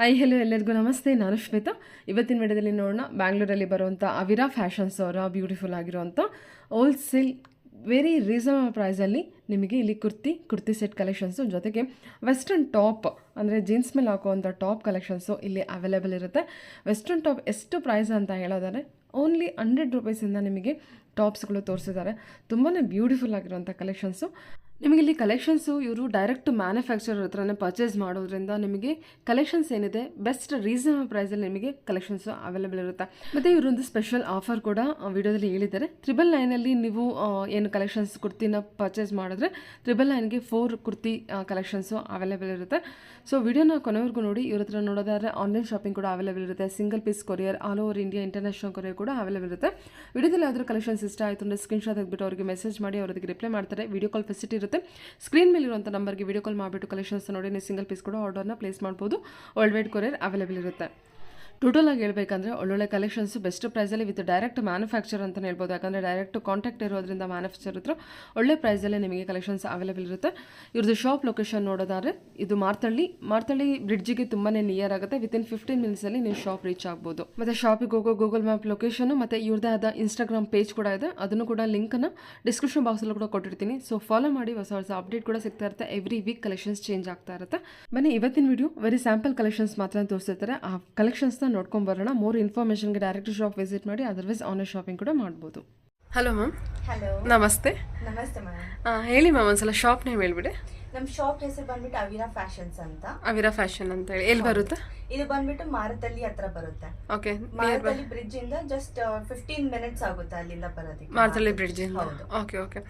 Hello ಎಲ್ಲರಿಗೂ ನಮಸ್ತೆ. ನಾನು ಶ್ವೇತಾ. ಇವತ್ತಿನ ವಿಡಿಯೋದಲ್ಲಿ ನೋಡೋಣ ಬ್ಯಾಂಗ್ಳೂರಲ್ಲಿ ಬರುವಂಥ ಅವಿರಾ ಫ್ಯಾಷನ್ಸ್ ಅವರ ಬ್ಯೂಟಿಫುಲ್ ಆಗಿರುವಂಥ ಹೋಲ್ಸೇಲ್ ವೆರಿ ರೀಸನಬಲ್ ಪ್ರೈಸಲ್ಲಿ ನಿಮಗೆ ಇಲ್ಲಿ ಕುರ್ತಿ ಸೆಟ್ ಕಲೆಕ್ಷನ್ಸು ಜೊತೆಗೆ ವೆಸ್ಟರ್ನ್ ಟಾಪ್ ಅಂದರೆ ಜೀನ್ಸ್ ಮೇಲೆ ಹಾಕುವಂಥ ಟಾಪ್ ಕಲೆಕ್ಷನ್ಸು ಇಲ್ಲಿ ಅವೈಲೇಬಲ್ ಇರುತ್ತೆ. ವೆಸ್ಟರ್ನ್ ಟಾಪ್ ಎಷ್ಟು ಪ್ರೈಸ್ ಅಂತ ಹೇಳೋದಾದರೆ ಓನ್ಲಿ 100 ರೂಪೀಸಿಂದ ನಿಮಗೆ ಟಾಪ್ಸ್ಗಳು ತೋರಿಸಿದ್ದಾರೆ. ತುಂಬಾ ಬ್ಯೂಟಿಫುಲ್ ಆಗಿರುವಂಥ ಕಲೆಕ್ಷನ್ಸು. ನಿಮಗೆ ಇಲ್ಲಿ ಕಲೆಕ್ಷನ್ಸು ಇವರು ಡೈರೆಕ್ಟ್ ಮ್ಯಾನುಫ್ಯಾಕ್ಚರರ್ ಹತ್ರನೇ ಪರ್ಚೇಸ್ ಮಾಡೋದ್ರಿಂದ ನಿಮಗೆ ಕಲೆಕ್ಷನ್ಸ್ ಏನಿದೆ ಬೆಸ್ಟ್ ರೀಸನಬಲ್ ಪ್ರೈಸಲ್ಲಿ ನಿಮಗೆ ಕಲೆಕ್ಷನ್ಸು ಅವೈಲೇಬಲ್ ಇರುತ್ತೆ. ಮತ್ತು ಇವರೊಂದು ಸ್ಪೆಷಲ್ ಆಫರ್ ಕೂಡ ವಿಡಿಯೋದಲ್ಲಿ ಹೇಳಿದ್ದಾರೆ. 999 ನೀವು ಏನು ಕಲೆಕ್ಷನ್ಸ್ ಕುರ್ತಿನ ಪರ್ಚೇಸ್ ಮಾಡಿದ್ರೆ 999ಗೆ 4 ಕುರ್ತಿ ಕಲೆಕ್ಷನ್ಸು ಅವೈಲೇಬಲ್ ಇರುತ್ತೆ. ಸೊ ವಿಡಿಯೋನ ಕೊನೆವರೆಗೂ ನೋಡಿ. ಇವ್ರ ಹತ್ರ ನೋಡೋದಾದ್ರೆ ಆನ್ಲೈನ್ ಶಾಪಿಂಗ್ ಕೂಡ ಅವೈಲೇಬಲ್ ಇರುತ್ತೆ. Single piece courier, all over India international courier ಕೂಡ ಅವೈಲೇಬಲ್ ಇರುತ್ತೆ. ವಿಡಿಯೋದಲ್ಲಿ ಯಾವ್ದಾದ್ರು ಕಲೆಕ್ಷನ್ಸ್ ಇಷ್ಟ ಆಯಿತು ಅಂದರೆ ಸ್ಕ್ರೀನ್ಶಾಟ್ ತೆಗೆದುಬಿಟ್ಟು ಅವರಿಗೆ ಮೆಸೇಜ್ ಮಾಡಿ ಅವರಿಗೆ ರಿಪ್ಲೈ ಮಾಡ್ತಾರೆ. ವಿಡಿಯೋ ಕಾಲ್ ಫೆಸಿಲಿಟಿ ಇರುತ್ತೆ. ಸ್ಕ್ರೀನ್ ಮೇಲಿರುವಂಥ ನಂಬರ್ಗೆ ವಿಡಿಯೋ ಕಾಲ್ ಮಾಡಿಬಿಟ್ಟು ಕಲೆಕ್ಷನ್ಸ್ ನೋಡಿ ನೀವು ಸಿಂಗಲ್ ಪೀಸ್ ಕೂಡ ಆರ್ಡರ್ನ ಪ್ಲೇಸ್ ಮಾಡ್ಬೋದು. ವರ್ಲ್ಡ್ ವೈಡ್ ಕೊರಿಯರ್ ಅವೈಲೇಬಲ್ ಇರುತ್ತೆ. ಟೋಟಲ್ ಆಗಿ ಹೇಳ್ಬೇಕಂದ್ರೆ ಒಳ್ಳೊಳ್ಳೆ ಕಲೆಕ್ಷನ್ಸು ಬೆಸ್ಟ್ ಪ್ರೈಸಲ್ಲಿ ವಿತ್ ಡೈರೆಕ್ಟ್ ಮ್ಯಾನುಫ್ಯಾಕ್ಚರ್ ಅಂತಲೇ ಹೇಳ್ಬೋದು. ಯಾಕಂದರೆ ಡೈರೆಕ್ಟ್ ಕಾಂಟ್ಯಾಕ್ಟ್ ಇರೋದ್ರಿಂದ ಮ್ಯಾನುಫ್ಯಾಕ್ಚರ್ ಹತ್ರ ಒಳ್ಳೆ ಪ್ರೈಸಲ್ಲೇ ನಿಮಗೆ ಕಲೆಕ್ಷನ್ಸ್ ಅವೈಲೇಬಲ್ ಇರುತ್ತೆ. ಇವ್ರದ್ದು ಶಾಪ್ ಲೊಕೇಶನ್ ನೋಡೋದಾದ್ರೆ ಇದು ಮಾರ್ತಳ್ಳಿ ಬ್ರಿಡ್ಜಿಗೆ ತುಂಬಾ ನಿಯರ್ ಆಗುತ್ತೆ. ವಿತಿನ್ 15 ಮಿನಿಟ್ಸಲ್ಲಿ ನೀವು ಶಾಪ್ ರೀಚ್ ಆಗ್ಬೋದು. ಮತ್ತು ಶಾಪಿಗೆ ಹೋಗೋ ಗೂಗಲ್ ಮ್ಯಾಪ್ ಲೊಕೇಶನು ಮತ್ತು ಇವ್ರದ್ದೇ ಆದ ಇನ್ಸ್ಟಾಗ್ರಾಮ್ ಪೇಜ್ ಕೂಡ ಇದೆ. ಅದನ್ನು ಕೂಡ ಲಿಂಕನ್ನು ಡಿಸ್ಕ್ರಿಪ್ಷನ್ ಬಾಕ್ಸಲ್ಲೂ ಕೂಡ ಕೊಟ್ಟಿರ್ತೀನಿ. ಸೊ ಫಾಲೋ ಮಾಡಿ. ಹೊಸ ಅಪ್ಡೇಟ್ ಕೂಡ ಸಿಗ್ತಾ ಇರುತ್ತೆ. ಎವ್ರಿ ವೀಕ್ ಕಲೆಕ್ಷನ್ಸ್ ಚೇಂಜ್ ಆಗ್ತಾ ಇರುತ್ತೆ. ಬನ್ನಿ ಇವತ್ತಿನ ವಿಡಿಯೋ ವೆರಿ ಸ್ಯಾಂಪಲ್ ಕಲೆಕ್ಷನ್ಸ್ ಮಾತ್ರ ತೋರಿಸ್ತಿರ್ತಾರೆ. ಆ ಕಲೆಕ್ಷನ್ಸ್ನ ನೋಡ್ಕೊಂಡು ಬರೋಣ. ಮೋರ್ ಇನ್ಫಾರ್ಮೇಷನ್ಗೆ ಡೈರೆಕ್ಟ್ ಶಾಪ್ ವಿಸಿಟ್ ಮಾಡಿ, ಅದರ್ವೈಸ್ ಆನ್ಲೈನ್ ಶಾಪಿಂಗ್ ಕೂಡ ಮಾಡ್ಬೋದು. Hello ma'am. ಹಲೋ, ನಮಸ್ತೆ. ನಮಸ್ತೆ ಮ್ಯಾಮ್. ಹೇಳಿ ಮ್ಯಾಮ್, ಒಂದ್ಸಲ ಶಾಪ್ ನೇಮ್ ಹೇಳ್ಬಿಡಿ. ನಮ್ಮ ಶಾಪ್ ಹೆಸರು ಬಂದ್ಬಿಟ್ಟು ಅವಿರಾ ಫ್ಯಾಷನ್ಸ್ ಅಂತ. ಅವಿರಾ ಫ್ಯಾಷನ್ ಅಂತ ಹೇಳಿ ಎಲ್ಲಿ ಬರುತ್ತೆ? ಇದು ಬಂದ್ಬಿಟ್ಟು ಮಾರತಳ್ಳಿ ಹತ್ರ ಬರುತ್ತೆ. ಓಕೆ, ಮಾರತಳ್ಳಿ ಬ್ರಿಡ್ಜ್ ಇಂದ ಜಸ್ಟ್ 15 ಮಿನಿಟ್ಸ್ ಆಗುತ್ತೆ ಅಲ್ಲಿಂದ ಬರೋದಕ್ಕೆ. ಮಾರತಳ್ಳಿ ಬ್ರಿಡ್ಜ್ ಇಂದ. Okay okay.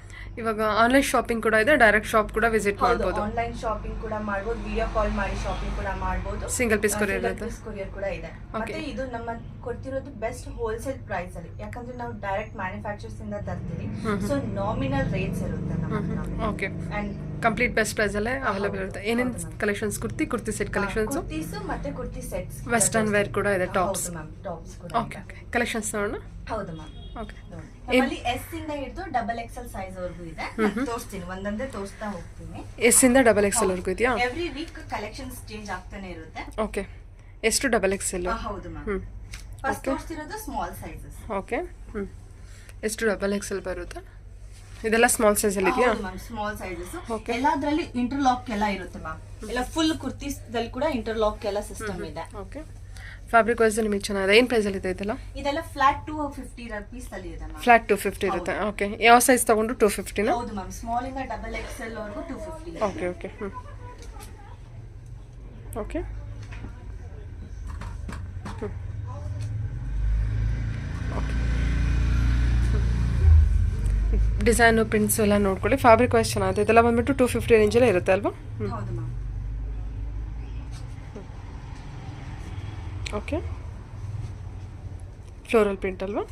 ಇವಾಗ ಆನ್ಲೈನ್ ಶಾಪಿಂಗ್ ಕೂಡ ಇದೆ, ಡೈರೆಕ್ಟ್ ಶಾಪ್ ಕೂಡ ವಿಸಿಟ್ ಮಾಡಬಹುದು. ಆನ್ಲೈನ್ ಶಾಪಿಂಗ್ ಕೂಡ ಮಾಡಬಹುದು, ವಿಡಿಯೋ ಕಾಲ್ ಮಾಡಿ ಶಾಪಿಂಗ್ ಕೂಡ ಮಾಡಬಹುದು. ಸಿಂಗಲ್ ಪೀಸ್ ಕೊರಿಯರ್ ಕೂಡ ಇದೆ. ಮತ್ತೆ ಇದು ನಮ್ಮ ಕೊಡ್ತಿರೋದು ಬೆಸ್ಟ್ ಹೋಲ್ಸೇಲ್ ಪ್ರೈಸ್ ಅಲ್ಲಿ, ಯಾಕಂದ್ರೆ ನಾವು ಡೈರೆಕ್ಟ್ ಮ್ಯಾನುಫ್ಯಾಕ್ಚರ್ಸ್ ಇಂದ ತರ್ತೀವಿ. ಸೊ ನಾಮಿನಲ್ ರೇಟ್ಸ್ ಇರುತ್ತೆ ನಮ್ಮ ಹತ್ರ. Okay, and complete best price ಅಲ್ಲೇ ಅವೈಲೇಬಲ್ ಇರುತ್ತೆ. ಏನೇನು collections? Kurti set collections, kurtis ಮತ್ತೆ ಕುರ್ತಿ ಸೆಟ್ಸ್, ವೆಸ್ಟರ್ನ್ ವೇರ್ ಕೂಡ ಇದೆ, ಟಾಪ್ಸ್. ಟಾಪ್ಸ್ ಕೂಡ. ಓಕೆ ಓಕೆ, ಕಲೆಕ್ಷನ್ಸ್ ನೋಡೋಣ. ಹೌದು ಮ್ಯಾಮ್. ಓಕೆ, ನಮ್ಮಲ್ಲಿ ಎಸ್ ಇಂದ ಹಿಡಿದು XXL ಸೈಜ್ ವರೆಗೂ ಇದೆ. ತೋರಿಸ್ತೀನಿ, ಒಂದೊಂದೇ ತೋರಿಸ್ತಾ ಹೋಗ್ತೀನಿ. ಎಸ್ ಇಂದ XXL ವರೆಗೂ ಇದೆಯಾ? ಎವ್ರಿ ವೀಕ್ ಕಲೆಕ್ಷನ್ಸ್ ಚೇಂಜ್ ಆಗ್ತಾನೆ ಇರುತ್ತೆ. ಓಕೆ, ಎಷ್ಟು XXL? ಹೌದು ಮ್ಯಾಮ್. ಫಸ್ಟ್ ತೋರಿಸ್ತಿರೋದು ಸ್ಮಾಲ್ ಸೈಜಸ್. ಓಕೆ, ಎಷ್ಟು XXL ಬರುತ್ತೆ? ಇದೆಲ್ಲ ಸ್ಮಾಲ್ ಸೈಜ್ ಅಲ್ಲಿ ಇದೆಯಾ? Ma'am, small sizes. ಎಲ್ಲಾದ್ರಲ್ಲಿ ಇಂಟರ್ಲಾಕ್ ಎಲ್ಲ ಇರುತ್ತೆ ಮ್ಯಾಮ್. ಎಲ್ಲ ಫುಲ್ ಕುರ್ತೀಸ್ ದಲ್ಲಿ ಕೂಡ ಇಂಟರ್ಲಾಕ್ ಎಲ್ಲ ಸಿಸ್ಟಮ್ ಇದೆ. ಓಕೆ, ಫ್ಯಾಬ್ರಿಕ್ ವೈಸ್ ನಿಮಗೆ ಚೆನ್ನಾಗಿದೆ. ಏನು ಪ್ರೈಸ್ ಅಲ್ಲಿ ಇದೆ ಇದೆಲ್ಲ? ಇದೆಲ್ಲ ಫ್ಲಾಟ್ 250 ರೂಪೀಸ್ ಅಲ್ಲಿ ಇದೆ ಮ್ಯಾಮ್. ಫ್ಲಾಟ್ 250 ಇರುತ್ತೆ. ಓಕೆ, ಯಾವ ಸೈಜ್ ತಗೊಂಡು 250 ನಾ? ಹೌದು ಮ್ಯಾಮ್, ಸ್ಮಾಲ್ ಇಂದ XXL ವರೆಗೂ 250. Okay okay. Okay, design prints ಎಲ್ಲ ನೋಡ್ಕೊಳ್ಳಿ. ಫ್ಯಾಬ್ರಿಕ್ ವೈಸ್ ಚೆನ್ನಾಗಿದೆ. ಇದೆಲ್ಲ ಬಂದ್ಬಿಟ್ಟು 250 ರೇಂಜಲ್ಲೇ ಇರುತ್ತೆ ಅಲ್ವಾ? ಹೌದು ಮ್ಯಾಮ್. ಓಕೆ, ಫ್ಲೋರಲ್ ಪ್ರಿಂಟ್ ಅಲ್ವಾ?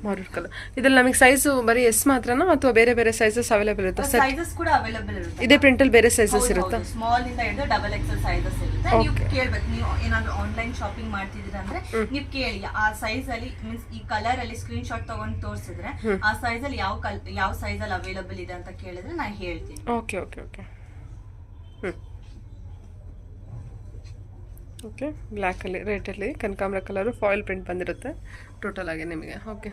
ಮಾರೂನ್ ಕಲರ್. ಇದೆಲ್ಲ ನಮಗೆ ಸೈಜು ಬರೀ ಎಸ್ ಮಾತ್ರನಾ ಅಥವಾ ಬೇರೆ ಬೇರೆ ಸೈಜಸ್ ಅವೈಲೇಬಲ್ ಇರುತ್ತೆ? ಸೈಜಸ್ ಕೂಡ ಅವೈಲೇಬಲ್ ಇರುತ್ತೆ. ಇದೇ ಪ್ರಿಂಟ್ ಅಲ್ಲಿ ಬೇರೆ ಸೈಜಸ್ ಇರುತ್ತಾ? ಸ್ಮಾಲ್ ಇಂದ ಹಿಡಿದು XXL ಸೈಜಸ್ ಇರುತ್ತೆ. ನೀವು ಕೇಳಬೇಕು, ನೀವು ಏನಾದರೂ ಆನ್ಲೈನ್ ಶಾಪಿಂಗ್ ಮಾಡ್ತಿದ್ದೀರಾ ಅಂದ್ರೆ ನೀವು ಕೇಳಿ ಆ ಸೈಜ್ ಅಲ್ಲಿ, ಮೀನ್ಸ್ ಈ ಕಲರ್ ಅಲ್ಲಿ ಸ್ಕ್ರೀನ್ ಶಾಟ್ ತಗೊಂಡು ತೋರಿಸಿದ್ರೆ ಆ ಸೈಜ್ ಅಲ್ಲಿ ಯಾವ ಸೈಜ್ ಅಲ್ಲಿ ಅವೈಲೇಬಲ್ ಇದೆ ಅಂತ ಕೇಳಿದ್ರೆ ನಾನು ಹೇಳ್ತೀನಿ. Okay okay okay. ಓಕೆ, ಬ್ಲ್ಯಾಕಲ್ಲಿ, ರೆಡಲ್ಲಿ, ಕನಕಾಂಬರ ಕಲರು, ಫಾಯಿಲ್ ಪ್ರಿಂಟ್ ಬಂದಿರುತ್ತೆ ಟೋಟಲ್ ಆಗಿ ನಿಮಗೆ. ಓಕೆ,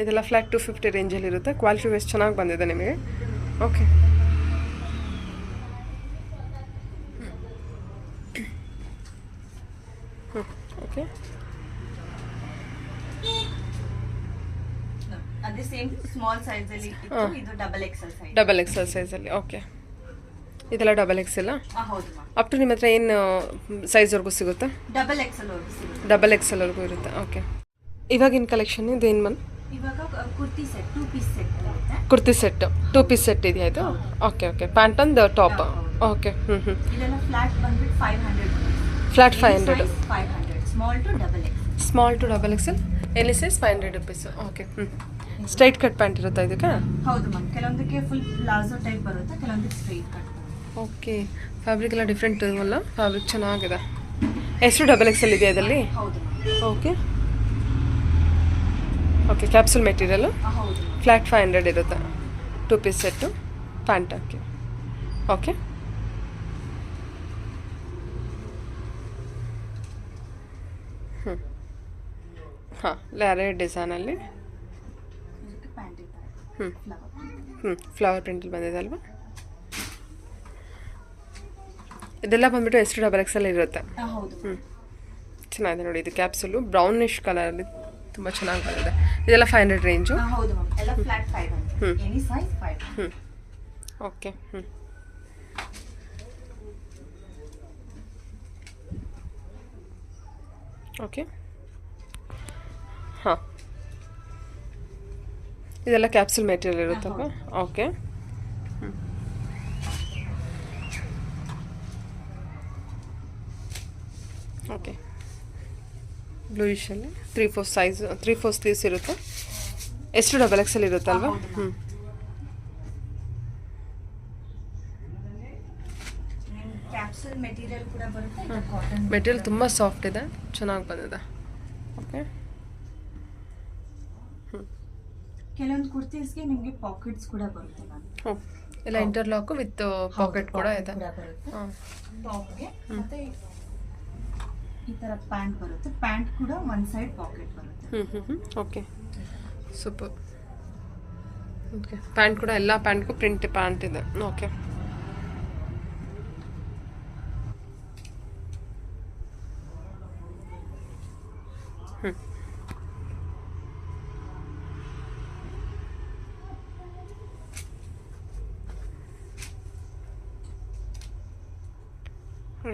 ಇದೆಲ್ಲ ಫ್ಲಾಟ್ 250 ರೇಂಜಲ್ಲಿ ಇರುತ್ತೆ. ಕ್ವಾಲಿಟಿ ವೈಸ್ ಚೆನ್ನಾಗಿ ಬಂದಿದೆ ನಿಮಗೆ. ಓಕೆ, ಓಕೆ, ಅದೇ ಸೇಮ್ ಸ್ಮಾಲ್ ಸೈಜ್ ಅಲ್ಲಿ ಇತ್ತು. ಇದು XXL ಸೈಜ್. XXL ಸೈಜಲ್ಲಿ. ಓಕೆ, ಇದೆಲ್ಲ XXL? ಹೌದು ಮ್ಯಾಮ್. ಅಪ್ ಟು ನಿಮ್ಮ ಹತ್ರ ಏನು ಸೈಜ್ವರೆಗೂ ಸಿಗುತ್ತೆ? XXL ವರೆಗೂ ಸಿಗುತ್ತೆ. XXL ವರೆಗೂ ಇರುತ್ತೆ. ಓಕೆ, ಇವಾಗಿನ ಕಲೆಕ್ಷನ್ ಇದು ಏನು ಮನ್? ಇವಾಗ ಕುರ್ತಿ ಸೆಟ್ 2 ಪೀಸ್ ಸೆಟ್ ಇರುತ್ತೆ. ಕುರ್ತಿ ಸೆಟ್ 2 ಪೀಸ್ ಸೆಟ್ ಇದೆಯಾ ಇದು? Okay okay, pant and top. Okay, ಇದೆಲ್ಲ ಫ್ಲಾಟ್ ಬಂದ್ಬಿಟ್ಟು 500. Flat 500. 500 small to XXL. Small to XXL ಎಲ್ಲಿ size 500 rupees. Okay, straight cut pant ಇರುತ್ತಾ ಇದಕ್ಕೆ? ಹೌದು ಮ್ಯಾಮ್. ಕೆಲವೊಂದಕ್ಕೆ ಫುಲ್ ಪ್ಲಾಜೋ ಟೈಪ್ ಬರುತ್ತೆ, ಕೆಲವೊಂದಕ್ಕೆ ಸ್ಟ್ರೈಟ್ ಕಟ್. ಓಕೆ, ಫ್ಯಾಬ್ರಿಕ್ ಎಲ್ಲ ಡಿಫ್ರೆಂಟ್ ಇರುವಲ್ಲ, ಫ್ಯಾಬ್ರಿಕ್ ಚೆನ್ನಾಗಿದೆ. ಎಷ್ಟು XXL ಇದೆಯಾ ಇದರಲ್ಲಿ? ಹೌದು. Okay okay, capsule material. ಹೌದು. ಫ್ಲಾಟ್ 500 ಇರುತ್ತೆ. 2 piece set, pant. Okay okay, ಹ್ಞೂ ಹಾಂ ಲ್ಯಾರೆ ಡಿಸೈನಲ್ಲಿ ಪ್ಯಾಂಟ್ ಈ ಥರ ಹ್ಞೂ ಫ್ಲವರ್ ಫ್ಲವರ್ ಪ್ರಿಂಟಲ್ಲಿ ಬಂದಿದೆ ಅಲ್ವಾ. ಇದೆಲ್ಲ ಬಂದ್ಬಿಟ್ಟು XXL ಇರುತ್ತೆ. ಹೌದು ಚೆನ್ನಾಗಿದೆ ನೋಡಿ. ಇದು ಕ್ಯಾಪ್ಸುಲು ಬ್ರೌನಿಶ್ ಕಲರಲ್ಲಿ ತುಂಬ ಚೆನ್ನಾಗಿ ಬಂದಿದೆ. ಇದೆಲ್ಲ 500 ರೇಂಜು. ಹೌದು ಮ್ಯಾಮ್, ಎಲ್ಲ flat 500, any size 500. Okay okay ಹಾಂ ಇದೆಲ್ಲ ಕ್ಯಾಪ್ಸುಲ್ ಮೆಟೀರಿಯಲ್ ಇರುತ್ತಲ್ವ. ಓಕೆ ಓಕೆ ಬ್ಲೂಯಿಶಲ್ಲಿ 3/4 ಸೈಜ್ 3/4 ಸ್ಲೀವ್ಸ್ ಇರುತ್ತೆ. ಎಷ್ಟು XXL ಇರುತ್ತಲ್ವ. ಕ್ಯಾಪ್ಸೂಲ್ ಮೆಟೀರಿಯಲ್ ಕೂಡ ಬರುತ್ತೆ, ಇದು ಕಾಟನ್ ಮೆಟೀರಿಯಲ್ ತುಂಬ ಸಾಫ್ಟ್ ಇದೆ, ಚೆನ್ನಾಗಿ ಬಂದಿದೆ. ಓಕೆ ಕೆಲವೊಂದು ಕುರ್ತೀಸ್ಗೆ ನಿಮಗೆ ಪಾಕೆಟ್ಸ್ ಕೂಡ ಬರುತ್ತೆ ಮ್ಯಾಮ್. ಎಲ್ಲ ಇಂಟರ್ಲಾಕು ವಿತ್ ಪಾಕೆಟ್ ಕೂಡ ಇದೆ. ಟಾಪ್ಗೆ ಮತ್ತೆ ಈ ತರ ಪ್ಯಾಂಟ್ ಬರುತ್ತೆ, ಪ್ಯಾಂಟ್ ಕೂಡ ಒನ್ ಸೈಡ್ ಪಾಕೆಟ್ ಬರುತ್ತೆ. Okay super. ಓಕೆ ಪ್ಯಾಂಟ್ ಕೂಡ ಎಲ್ಲ ಪ್ಯಾಂಟ್ಗೂ ಪ್ರಿಂಟ್ ಪ್ಯಾಂಟ್ ಇದೆ. ಓಕೆ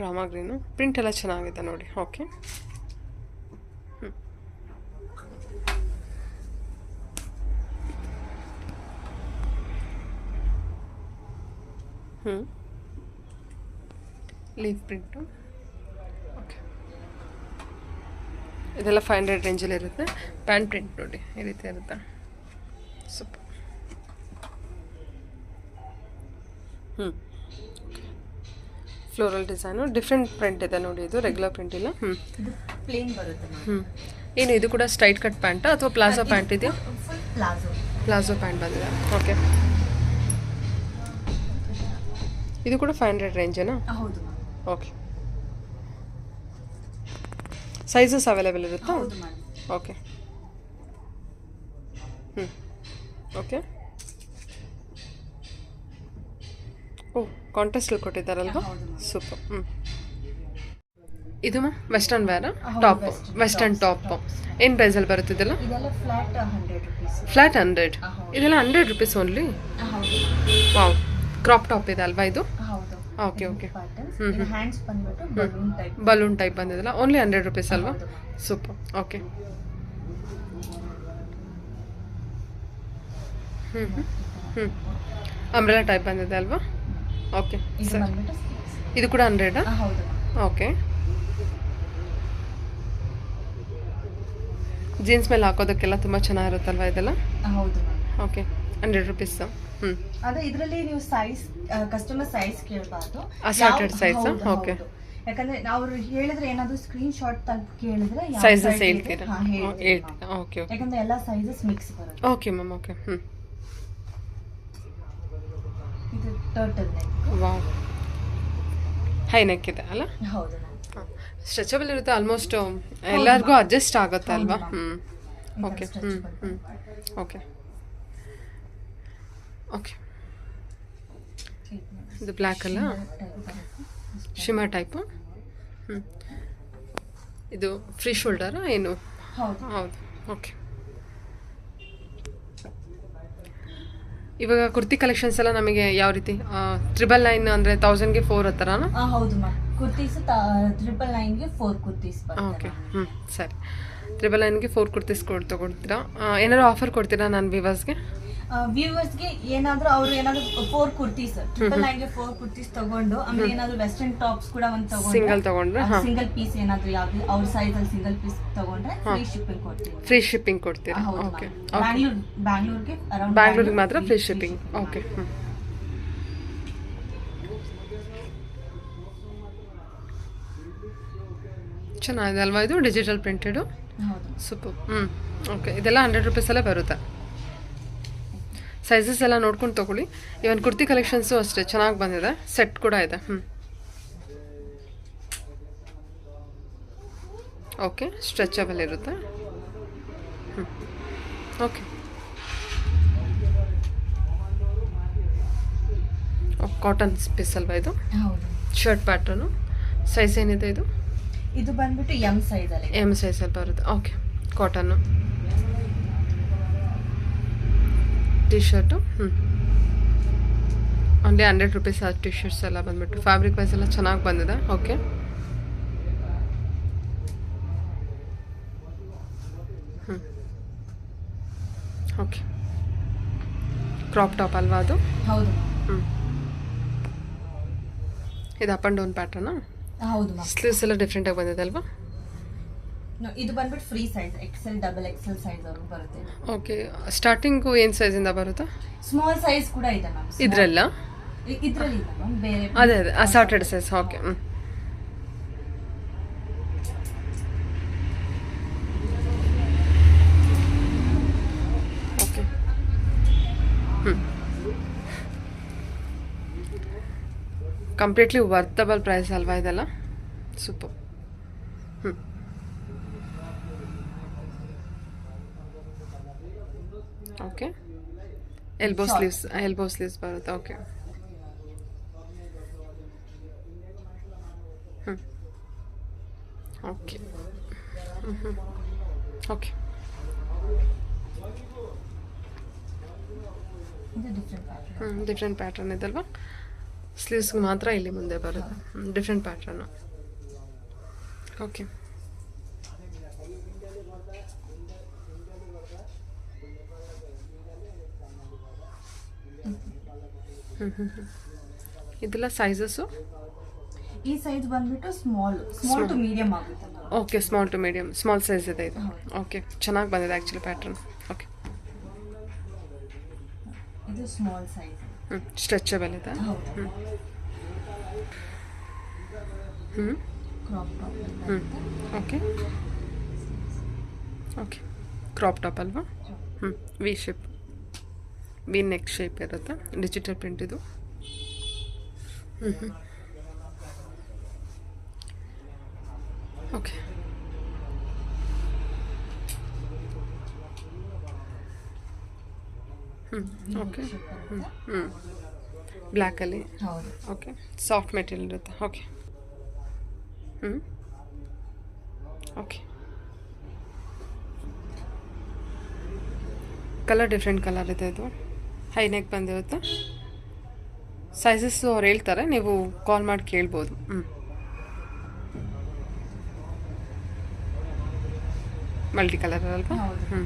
ರಾಮ ಗ್ರೀನು ಪ್ರಿಂಟ್ ಎಲ್ಲ ಚೆನ್ನಾಗಿದೆ ನೋಡಿ. Okay leaf print. ಓಕೆ ಇದೆಲ್ಲ 500 ರೇಂಜಲ್ಲಿ ಇರುತ್ತೆ. ಪ್ಯಾಂಟ್ ಪ್ರಿಂಟ್ ನೋಡಿ ಈ ರೀತಿ ಇರುತ್ತೆ. Super. Floral design different print ಇದೆ ನೋಡಿ. ಇದು ರೆಗ್ಯುಲರ್ ಪ್ರಿಂಟ್ ಇಲ್ಲ. ಪ್ಲೇನ್ ಬರುತ್ತೆ. ಏನು ಇದು ಕೂಡ ಸ್ಟ್ರೈಟ್ ಕಟ್ ಪ್ಯಾಂಟಾ ಅಥವಾ ಪ್ಲಾಜೋ ಪ್ಯಾಂಟ್ ಇದೆಯಾ? Full palazzo. ಪ್ಲಾಜೋ ಪ್ಯಾಂಟ್ ಬಂದಿದೆ. ಓಕೆ ಇದು ಕೂಡ 500 ರೇಂಜೇನಾ? ಹೌದು. ಓಕೆ ಸೈಜಸ್ ಅವೈಲೇಬಲ್ ಇರುತ್ತಾ? ಹೌದು ಮ್ಯಾಮ್. ಓಕೆ ಓಕೆ ಓ ಕಾಂಟ್ರಾಸ್ಟಲ್ಲಿ ಕೊಟ್ಟಿದ್ದಾರಲ್ವಾ. ಸೂಪರ್. ಇದು western wear top, western top ಏನು ಪ್ರೈಸಲ್ಲಿ ಬರುತ್ತಿದ್ದಲ್ಲ? ಇದೆಲ್ಲ ಫ್ಲಾಟ್ 100 ರೂಪೀಸ್. ಫ್ಲಾಟ್ 100. ಇದೆಲ್ಲ 100 ರೂಪೀಸ್ ಓನ್ಲಿ. ಹೌದು. ವಾವ್ ಕ್ರಾಪ್ ಟಾಪ್ ಇದೆ ಅಲ್ವಾ ಇದು? ಹೌದು. ಓಕೆ ಓಕೆ ಇದು ಹ್ಯಾಂಡ್ಸ್ ಬಂದ್ಬಿಟ್ಟು ಬಲೂನ್ ಟೈಪ್. ಬಲೂನ್ ಟೈಪ್ ಬಂದಿದೆಲ್ಲ ಓನ್ಲಿ 100 ರೂಪೀಸ್ ಅಲ್ವಾ? ಸೂಪರ್. ಓಕೆ ಅಂಬ್ರೆಲಾ ಟೈಪ್ ಬಂದಿದೆ ಅಲ್ವಾ? ಓಕೆ ಇದು ಸರ್ ಬಂದ್ಬಿಟ್ಟು ಇದು ಕೂಡ 100. ಹೌದು. ಓಕೆ ಜೀನ್ಸ್ ಮೇಲೆ ಹಾಕೋದಕ್ಕೆಲ್ಲ ತುಂಬ ಚೆನ್ನಾಗಿರುತ್ತಲ್ವಾ ಇದೆಲ್ಲ? ಹೌದು. Okay 100 rupees. ಅದೇ ಇದರಲ್ಲಿ ನೀವು ಸೈಜ್ ಕಸ್ಟಮರ್ ಸೈಜ್ ಕೇಳಬಾರ್ದು. Assorted size. ಓಕೆ ಯಾಕಂದ್ರೆ ಅವ್ರು ಹೇಳಿದ್ರೆ ಏನಾದ್ರು ಸ್ಕ್ರೀನ್ ಶಾಟ್ ತೆಗೆದು ಕೇಳಿದ್ರೆ ಸೈಜಸ್ ಹೇಳ್ತೀರಾ? ಹೇಳ್ತೀವಿ. ಓಕೆ ಓಕೆ ಯಾಕಂದ್ರೆ ಎಲ್ಲ ಸೈಜಸ್ ಮಿಕ್ಸ್ ಬರುತ್ತೆ. Okay ma'am. ಓಕೆ ಇದು turtle neck. Wow high neck ಇದೆ ಅಲ್ಲ? ಹೌದು. ಸ್ಟ್ರೆಚಬಲ್ ಇರುತ್ತೆ ಆಲ್ಮೋಸ್ಟ್ ಎಲ್ಲರಿಗೂ ಅಡ್ಜಸ್ಟ್ ಆಗುತ್ತೆ ಅಲ್ವಾ? ಓಕೆ ಓಕೆ ಓಕೆ ಇದು ಬ್ಲ್ಯಾಕ್ ಅಲ್ಲ, ಶಿಮರ್ ಟೈಪು. ಇದು ಫ್ರೀ ಶೋಲ್ಡರಾ ಏನು? ಹೌದು. ಓಕೆ ಇವಾಗ ಕುರ್ತಿ ಕಲೆಕ್ಷನ್ಸ್ ಎಲ್ಲ ನಮಗೆ ಯಾವ ರೀತಿ 999 ಅಂದರೆ 1000ಗೆ 4 ಆ ಥರನಾ? ಹೌದು ಮ್ಯಾಮ್. ಕುರ್ತೀಸ್ 999ಗೆ 4 ಕುರ್ತೀಸ್ ಬರುತ್ತೆ. ಓಕೆ ಸರಿ. 999ಗೆ 4 ಕುರ್ತೀಸ್ ತಗೊಳ್ತೀರಾ? ಏನಾದ್ರು ಆಫರ್ ಕೊಡ್ತೀರಾ ನನ್ನ ವ್ಯೂವರ್ಸ್ಗೆ? ವ್ಯೂವರ್ಸ್ಗೆ ಏನಾದ್ರು ಅವ್ರು ಏನಾದ್ರು 4 ಕುರ್ತೀಸ್ 999ಗೆ 4 ಕುರ್ತೀಸ್ ತಗೊಂಡು ಆಮೇಲೆ ಏನಾದ್ರು ವೆಸ್ಟರ್ನ್ ಟಾಪ್ಸ್ ಕೂಡ ಒಂದು ತಗೊಂಡು ಸಿಂಗಲ್ ತಗೊಂಡ್ರೆ ಸಿಂಗಲ್ ಪೀಸ್ ಏನಾದ್ರು ಯಾವ್ದು ಅವ್ರ ಸೈಜ್ ಅಲ್ಲಿ ಸಿಂಗಲ್ ಪೀಸ್ ತಗೊಂಡ್ರೆ ಫ್ರೀ ಶಿಪ್ಪಿಂಗ್ ಕೊಡ್ತೀವಿ. ಫ್ರೀ ಶಿಪ್ಪಿಂಗ್ ಕೊಡ್ತೀರಾ? ಓಕೆ ಬ್ಯಾಂಗ್ಳೂರ್ಗೆ ಅರೌಂಡ್ ಬ್ಯಾಂಗ್ಳೂರಿಗೆ ಮಾತ್ರ ಫ್ರೀ ಶಿಪ್ಪಿಂಗ್. ಓಕೆ ಚೆನ್ನಾಗಿದೆ ಅಲ್ವಾ ಇದು? Digital printed. ಹೌದು. ಸೂಪರ್. ಓಕೆ ಇದೆಲ್ಲ 100 ರೂಪೀಸಲ್ಲೇ ಬರುತ್ತೆ. ಸೈಜಸ್ ಎಲ್ಲ ನೋಡ್ಕೊಂಡು ತೊಗೊಳ್ಳಿ. ಇವನ್ ಕುರ್ತಿ ಕಲೆಕ್ಷನ್ಸು ಅಷ್ಟೇ ಚೆನ್ನಾಗಿ ಬಂದಿದೆ. ಸೆಟ್ ಕೂಡ ಇದೆ. ಓಕೆ, ಸ್ಟ್ರೆಚಬಲ್ ಇರುತ್ತೆ. ಓಕೆ, ಕಾಟನ್ ಪೀಸ್ ಅಲ್ವಾ ಇದು? ಹೌದು. Shirt pattern. ಸೈಜ್ ಏನಿದೆ ಇದು? ಇದು ಬಂದ್ಬಿಟ್ಟು ಎಮ್ ಸೈಜಲ್ಲಿ. ಎಮ್ ಸೈಜಲ್ಲಿ ಬರುತ್ತೆ. Okay, cotton T shirt. Only 100 rupees ಆ ಟಿ ಶರ್ಟ್ಸ್ ಎಲ್ಲ ಬಂದುಬಿಟ್ಟು ಫ್ಯಾಬ್ರಿಕ್ ವೈಸ್ ಎಲ್ಲ ಚೆನ್ನಾಗಿ ಬಂದಿದೆ. ಓಕೆ, ಓಕೆ, ಕ್ರಾಪ್ ಟಾಪ್ ಅಲ್ವಾ ಅದು? ಹೌದು. ಇದು ಅಪ್ ಆ್ಯಂಡ್ ಡೌನ್ ಪ್ಯಾಟ್ರನಾ? ಹೌದು ಮ್ಯಾಮ್. ಸ್ಲೀವ್ಸ್ ಎಲ್ಲ ಡಿಫ್ರೆಂಟಾಗಿ ಬಂದಿದೆ ಅಲ್ವಾ? ಇದು ಬಂದ್ಬಿಟ್ಟು free size, XL double XL size ಅವ್ರಿಗೆ ಬರುತ್ತೆ. ಓಕೆ, ಸ್ಟಾರ್ಟಿಂಗು ಏನು ಸೈಜಿಂದ ಬರುತ್ತಾ? ಸ್ಮಾಲ್ ಸೈಜ್ ಕೂಡ ಇದೆ ಮ್ಯಾಮ್. ಇದರಲ್ಲ? ಇದರಲ್ಲಿ ಇಲ್ಲ ಮ್ಯಾಮ್, ಬೇರೆ. ಅದೇ assorted size. Okay. Okay. Completely worthable price ಅಲ್ವಾ ಇದೆಲ್ಲ? ಸೂಪರ್. ಓಕೆ, ಎಲ್ಬೋ ಸ್ಲೀವ್ಸ್ ಬರುತ್ತೆ. Okay, okay, okay. Different pattern ಇದಲ್ವಾ? ಸ್ಲೀವ್ಸ್ಗೆ ಮಾತ್ರ ಇಲ್ಲಿ ಮುಂದೆ ಬರುತ್ತೆ. Different pattern. ಓಕೆ, ಇದೆಲ್ಲ ಸೈಜಸ್ಸು? ಈ ಸೈಜ್ ಬಂದ್ಬಿಟ್ಟು ಸ್ಮಾಲ್ ಟು ಮೀಡಿಯಂ ಆಗುತ್ತೆ. Okay, small to medium, small size ಇದೆ ಇದು. ಓಕೆ, ಚೆನ್ನಾಗಿ ಬಂದಿದೆ ಆ್ಯಕ್ಚುಲಿ ಪ್ಯಾಟ್ರನ್. ಓಕೆ, ಇದು ಸ್ಮಾಲ್ ಸೈಜ್. ಸ್ಟ್ರೆಚಬಲ್ ಇದೆ. ಓಕೆ, ಓಕೆ, ಕ್ರಾಪ್ ಟಾಪ್ ಅಲ್ವಾ? V shape, V neck shape ಇರುತ್ತೆ. ಡಿಜಿಟಲ್ ಪ್ರಿಂಟ್ ಇದು. ಓಕೆ, ಓಕೆ, ಬ್ಲ್ಯಾಕಲ್ಲಿ. ಹೌದು. ಓಕೆ, ಸಾಫ್ಟ್ ಮೆಟೀರಿಯಲ್ ಇರುತ್ತೆ. Okay, okay, colour different colour ಇದೆ ಇದು. ಹೈ ನೆಕ್ ಬಂದಿರುತ್ತೆ. ಸೈಜಸ್ಸು ಅವ್ರು ಹೇಳ್ತಾರೆ, ನೀವು ಕಾಲ್ ಮಾಡಿ ಕೇಳ್ಬೋದು. ಮಲ್ಟಿ ಕಲರ್ ಅಲ್ವಾ? ಹೌದು.